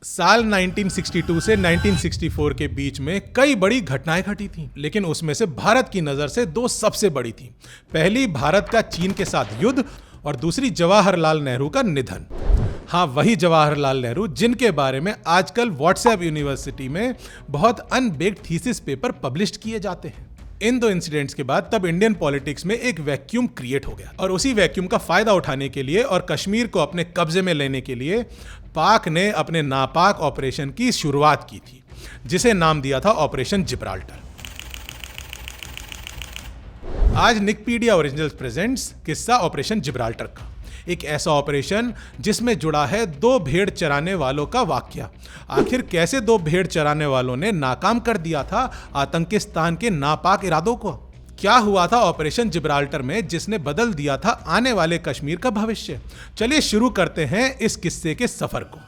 साल 1962 से 1964 के बीच में कई बड़ी घटनाएं घटी थीं, लेकिन उसमें से भारत की नजर से दो सबसे बड़ी थीं। पहली भारत का चीन के साथ युद्ध और दूसरी जवाहरलाल नेहरू का निधन। हाँ, वही जवाहरलाल नेहरू जिनके बारे में आजकल व्हाट्सएप यूनिवर्सिटी में बहुत अनबेक्ड थीसिस पेपर पब्लिश किए जाते हैं। इन दो इंसिडेंट्स के बाद तब इंडियन पॉलिटिक्स में एक वैक्यूम क्रिएट हो गया और उसी वैक्यूम का फायदा उठाने के लिए और कश्मीर को अपने कब्जे में लेने के लिए पाक ने अपने नापाक ऑपरेशन की शुरुआत की थी, जिसे नाम दिया था ऑपरेशन जिब्राल्टर। आज निकपीडिया ओरिजिनल्स प्रेजेंट्स किस्सा ऑपरेशन जिब्राल्टर का, एक ऐसा ऑपरेशन जिसमें जुड़ा है दो भेड़ चराने वालों का वाकया। आखिर कैसे दो भेड़ चराने वालों ने नाकाम कर दिया था आतंकिस्तान के नापाक इरादों को? क्या हुआ था ऑपरेशन जिब्राल्टर में जिसने बदल दिया था आने वाले कश्मीर का भविष्य? चलिए शुरू करते हैं इस किस्से के सफर को।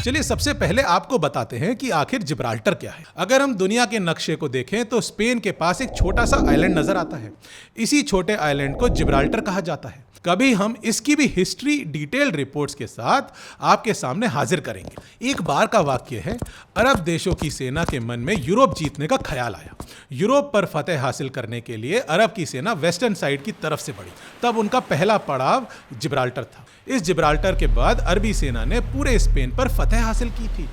चलिए सबसे पहले आपको बताते हैं कि आखिर जिब्राल्टर क्या है। अगर हम दुनिया के नक्शे को देखें तो स्पेन के पास एक छोटा सा आइलैंड नजर आता है। इसी छोटे आइलैंड को जिब्राल्टर कहा जाता है। कभी हम इसकी भी हिस्ट्री डिटेल्ड रिपोर्ट्स के साथ आपके सामने हाजिर करेंगे। एक बार का वाक्य है, अरब देशों की सेना के मन में यूरोप जीतने का ख्याल आया। यूरोप पर फतेह हासिल करने के लिए अरब की सेना वेस्टर्न साइड की तरफ से बढ़ी। तब उनका पहला पड़ाव जिब्राल्टर था। इस जिब्राल्टर के बाद अरबी सेना ने पूरे स्पेन पर फतेह हासिल की थी।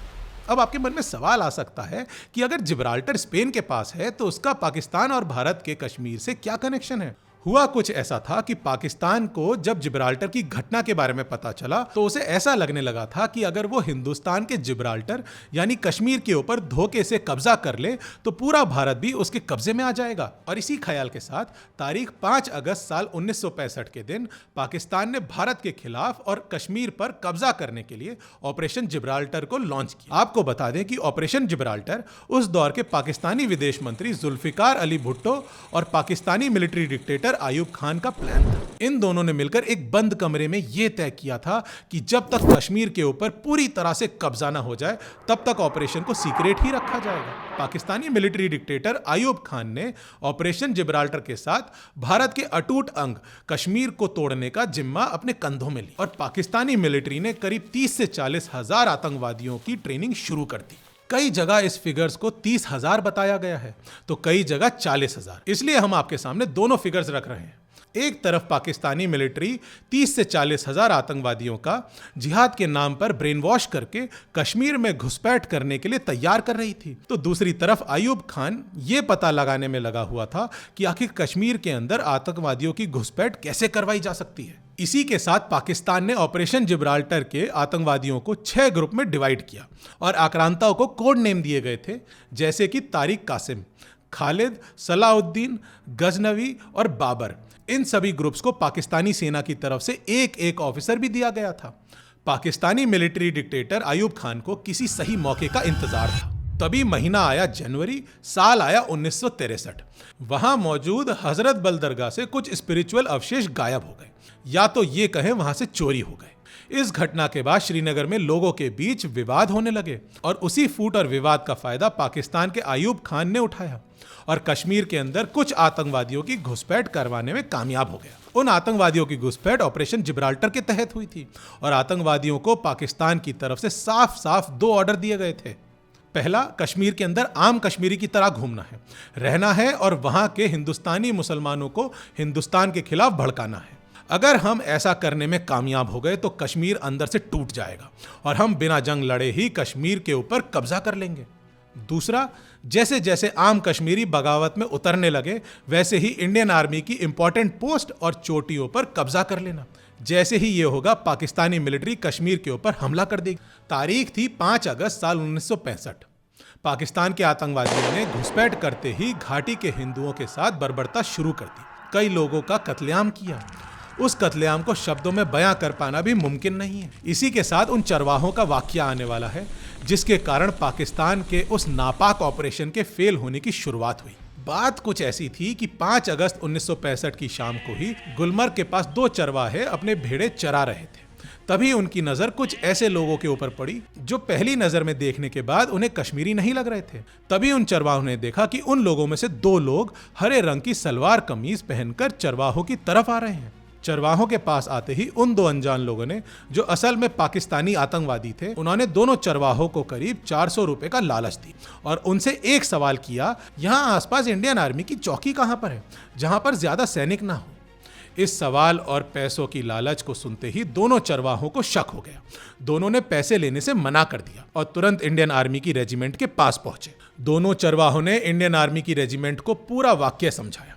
अब आपके मन में सवाल आ सकता है कि अगर जिब्राल्टर स्पेन के पास है तो उसका पाकिस्तान और भारत के कश्मीर से क्या कनेक्शन है? हुआ कुछ ऐसा था कि पाकिस्तान को जब जिब्राल्टर की घटना के बारे में पता चला तो उसे ऐसा लगने लगा था कि अगर वो हिंदुस्तान के जिब्राल्टर यानी कश्मीर के ऊपर धोखे से कब्जा कर ले तो पूरा भारत भी उसके कब्जे में आ जाएगा। और इसी ख्याल के साथ तारीख 5 अगस्त साल 1965 के दिन पाकिस्तान ने भारत के खिलाफ और कश्मीर पर कब्जा करने के लिए ऑपरेशन जिब्राल्टर को लॉन्च किया। आपको बता दें कि ऑपरेशन जिब्राल्टर उस दौर के पाकिस्तानी विदेश मंत्री जुल्फिकार अली भुट्टो और पाकिस्तानी मिलिट्री डिक्टेटर आयूब खान का प्लान था। इन दोनों ने मिलकर एक बंद कमरे में यह तय किया था कि जब तक कश्मीर के ऊपर पूरी तरह से कब्जा ना हो जाए तब तक ऑपरेशन को सीक्रेट ही रखा जाएगा। पाकिस्तानी मिलिट्री डिक्टेटर आयूब खान ने ऑपरेशन जिब्राल्टर के साथ भारत के अटूट अंग कश्मीर को तोड़ने का जिम्मा अपने कंधों में लिया और पाकिस्तानी मिलिट्री ने करीब 30 से 40 हजार आतंकवादियों की ट्रेनिंग शुरू कर दी। कई जगह इस फिगर्स को 30,000 बताया गया है तो कई जगह 40,000। इसलिए हम आपके सामने दोनों फिगर्स रख रहे हैं। एक तरफ पाकिस्तानी मिलिट्री 30 से 40,000 आतंकवादियों का जिहाद के नाम पर ब्रेन वॉश करके कश्मीर में घुसपैठ करने के लिए तैयार कर रही थी, तो दूसरी तरफ आयूब खान ये पता लगाने में लगा हुआ था कि आखिर कश्मीर के अंदर आतंकवादियों की घुसपैठ कैसे करवाई जा सकती है। इसी के साथ पाकिस्तान ने ऑपरेशन जिब्राल्टर के आतंकवादियों को 6 ग्रुप में डिवाइड किया और आक्रांताओं को कोड नेम दिए गए थे, जैसे कि तारिक कासिम, खालिद, सलाउद्दीन, गजनवी और बाबर। इन सभी ग्रुप्स को पाकिस्तानी सेना की तरफ से एक एक ऑफिसर भी दिया गया था। पाकिस्तानी मिलिट्री डिक्टेटर आयूब खान को किसी सही मौके का इंतजार था। तभी महीना आया जनवरी, साल आया 1963। वहां मौजूद हजरत बल दरगाह से कुछ स्पिरिचुअल अवशेष गायब हो गए, या तो ये कहें वहां से चोरी हो गए। इस घटना के बाद श्रीनगर में लोगों के बीच विवाद होने लगे और उसी फूट और विवाद का फायदा पाकिस्तान के आयूब खान ने उठाया और कश्मीर के अंदर कुछ आतंकवादियों की घुसपैठ करवाने में कामयाब हो गया। उन आतंकवादियों की घुसपैठ ऑपरेशन जिब्राल्टर के तहत हुई थी और आतंकवादियों को पाकिस्तान की तरफ से साफ साफ 2 ऑर्डर दिए गए थे। पहला, कश्मीर के अंदर आम कश्मीरी की तरह घूमना है, रहना है और वहां के हिंदुस्तानी मुसलमानों को हिंदुस्तान के खिलाफ भड़काना है। अगर हम ऐसा करने में कामयाब हो गए तो कश्मीर अंदर से टूट जाएगा और हम बिना जंग लड़े ही कश्मीर के ऊपर कब्जा कर लेंगे। दूसरा, जैसे जैसे आम कश्मीरी बगावत में उतरने लगे वैसे ही इंडियन आर्मी की इंपॉर्टेंट पोस्ट और चोटियों पर कब्जा कर लेना। जैसे ही ये होगा पाकिस्तानी मिलिट्री कश्मीर के ऊपर हमला कर देगी। तारीख थी 5 अगस्त साल 1965। पाकिस्तान के आतंकवादियों ने घुसपैठ करते ही घाटी के हिंदुओं के साथ बर्बरता शुरू कर दी। कई लोगों का कत्लेआम किया। उस कत्लेआम को शब्दों में बयां कर पाना भी मुमकिन नहीं है। इसी के साथ उन चरवाहों का वाकया आने वाला है जिसके कारण पाकिस्तान के उस नापाक ऑपरेशन के फेल होने की शुरुआत हुई। बात कुछ ऐसी थी कि 5 अगस्त 1965 की शाम को ही गुलमर्ग के पास 2 चरवाहे अपने भेड़े चरा रहे थे। तभी उनकी नजर कुछ ऐसे लोगों के ऊपर पड़ी जो पहली नजर में देखने के बाद उन्हें कश्मीरी नहीं लग रहे थे। तभी उन चरवाहों ने देखा कि उन लोगों में से 2 लोग हरे रंग की सलवार कमीज पहनकर चरवाहों की तरफ आ रहे हैं। चरवाहों के पास आते ही उन दो अनजान लोगों ने, जो असल में पाकिस्तानी आतंकवादी थे, उन्होंने दोनों चरवाहों को करीब 400 रुपए का लालच दी और उनसे एक सवाल किया, यहां आसपास इंडियन आर्मी की चौकी कहां पर है जहां पर ज्यादा सैनिक ना हो। इस सवाल और पैसों की लालच को सुनते ही दोनों चरवाहों को शक हो गया। दोनों ने पैसे लेने से मना कर दिया और तुरंत इंडियन आर्मी की रेजिमेंट के पास पहुंचे। दोनों चरवाहों ने इंडियन आर्मी की रेजिमेंट को पूरा वाक्य समझाया।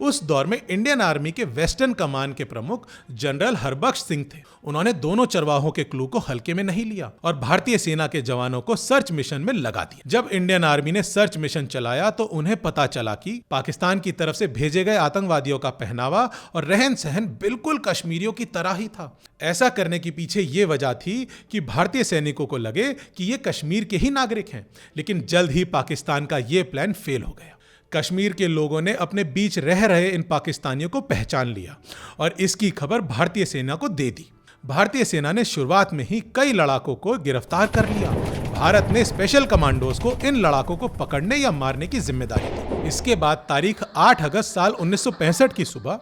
उस दौर में इंडियन आर्मी के वेस्टर्न कमान के प्रमुख जनरल हरबख्श सिंह थे। उन्होंने दोनों चरवाहों के क्लू को हल्के में नहीं लिया और भारतीय सेना के जवानों को सर्च मिशन में लगा दिया। जब इंडियन आर्मी ने सर्च मिशन चलाया तो उन्हें पता चला कि पाकिस्तान की तरफ से भेजे गए आतंकवादियों का पहनावा और रहन सहन बिल्कुल कश्मीरियों की तरह ही था। ऐसा करने के पीछे ये वजह थी कि भारतीय सैनिकों को लगे कि ये कश्मीर के ही नागरिक हैं, लेकिन जल्द ही पाकिस्तान का ये प्लान फेल हो गया। कश्मीर के लोगों ने अपने बीच रह रहे इन पाकिस्तानियों को पहचान लिया और इसकी खबर भारतीय सेना को दे दी। भारतीय सेना ने शुरुआत में ही कई लड़ाकों को गिरफ्तार कर लिया। भारत ने स्पेशल कमांडोज को इन लड़ाकों को पकड़ने या मारने की जिम्मेदारी दी। इसके बाद तारीख 8 अगस्त साल 1965 की सुबह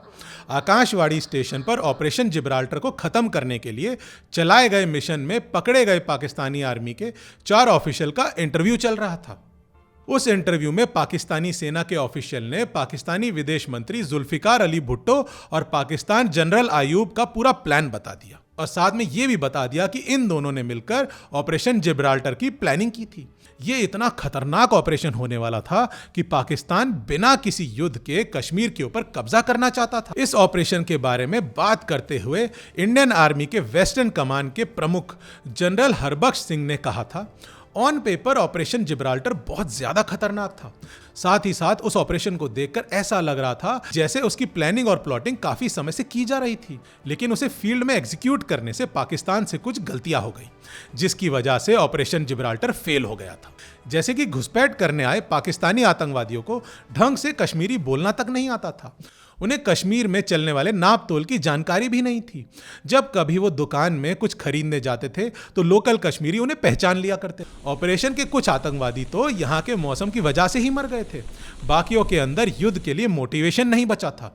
आकाशवाणी स्टेशन पर ऑपरेशन जिब्राल्टर को खत्म करने के लिए चलाए गए मिशन में पकड़े गए पाकिस्तानी आर्मी के 4 ऑफिशियल का इंटरव्यू चल रहा था। उस इंटरव्यू में पाकिस्तानी सेना के ऑफिशियल ने पाकिस्तानी विदेश मंत्री जुल्फिकार अली भुट्टो और पाकिस्तान जनरल आयूब का पूरा प्लान बता दिया और साथ में यह भी बता दिया कि इन दोनों ने मिलकर ऑपरेशन जिब्राल्टर की प्लानिंग की थी। यह इतना खतरनाक ऑपरेशन होने वाला था कि पाकिस्तान बिना किसी युद्ध के कश्मीर के ऊपर कब्जा करना चाहता था। इस ऑपरेशन के बारे में बात करते हुए इंडियन आर्मी के वेस्टर्न कमान के प्रमुख जनरल हरबख्श सिंह ने कहा था, ऑन पेपर ऑपरेशन जिब्राल्टर बहुत ज्यादा खतरनाक था। साथ ही साथ उस ऑपरेशन को देखकर ऐसा लग रहा था जैसे उसकी प्लानिंग और प्लॉटिंग काफी समय से की जा रही थी, लेकिन उसे फील्ड में एग्जीक्यूट करने से पाकिस्तान से कुछ गलतियां हो गई, जिसकी वजह से ऑपरेशन जिब्राल्टर फेल हो गया था। जैसे कि घुसपैठ करने आए पाकिस्तानी आतंकवादियों को ढंग से कश्मीरी बोलना तक नहीं आता था। उन्हें कश्मीर में चलने वाले नाप तोल की जानकारी भी नहीं थी। जब कभी वो दुकान में कुछ खरीदने जाते थे तो लोकल कश्मीरी उन्हें पहचान लिया करते। ऑपरेशन के कुछ आतंकवादी तो यहाँ के मौसम की वजह से ही मर गए थे। बाकियों के अंदर युद्ध के लिए मोटिवेशन नहीं बचा था।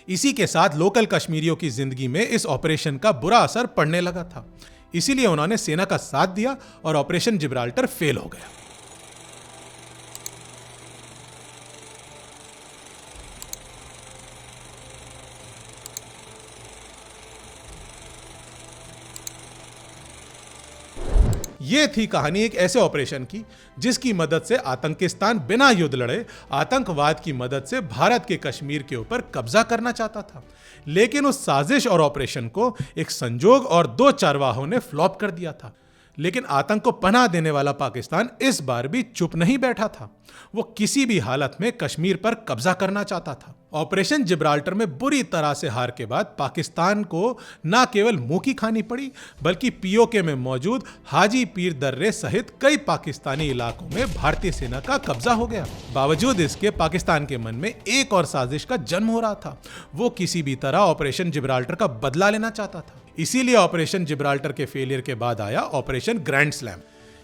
इसी के साथ लोकल कश्मीरियों की जिंदगी में इस ऑपरेशन का बुरा असर पड़ने लगा था। इसीलिए उन्होंने सेना का साथ दिया और ऑपरेशन जिब्राल्टर फेल हो गया। ये थी कहानी एक ऐसे ऑपरेशन की जिसकी मदद से आतंकिस्तान बिना युद्ध लड़े आतंकवाद की मदद से भारत के कश्मीर के ऊपर कब्जा करना चाहता था। लेकिन उस साजिश और ऑपरेशन को एक संजोग और 2 चरवाहों ने फ्लॉप कर दिया था। लेकिन आतंक को पनाह देने वाला पाकिस्तान इस बार भी चुप नहीं बैठा था। वो किसी भी हालत में कश्मीर पर कब्जा करना चाहता था। ऑपरेशन जिब्राल्टर में बुरी तरह से हार के बाद पाकिस्तान को न केवल मुंह की खानी पड़ी, बल्कि पीओके में मौजूद हाजी पीर दर्रे सहित कई पाकिस्तानी इलाकों में भारतीय सेना का कब्जा हो गया। बावजूद इसके पाकिस्तान के मन में एक और साजिश का जन्म हो रहा था। वो किसी भी तरह ऑपरेशन जिब्राल्टर का बदला लेना चाहता था। इसीलिए ऑपरेशन जिब्राल्टर के फेलियर के बाद आया ऑपरेशन ग्रैंड स्लैम।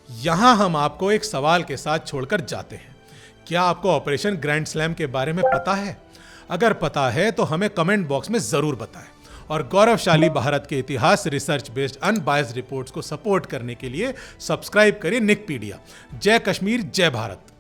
यहां हम आपको एक सवाल के साथ छोड़कर जाते हैं। क्या आपको ऑपरेशन ग्रैंड स्लैम के बारे में पता है? अगर पता है तो हमें कमेंट बॉक्स में जरूर बताएं और गौरवशाली भारत के इतिहास रिसर्च बेस्ड अनबायस्ड रिपोर्ट्स को सपोर्ट करने के लिए सब्सक्राइब करिए निकपीडिया। जय कश्मीर, जय भारत।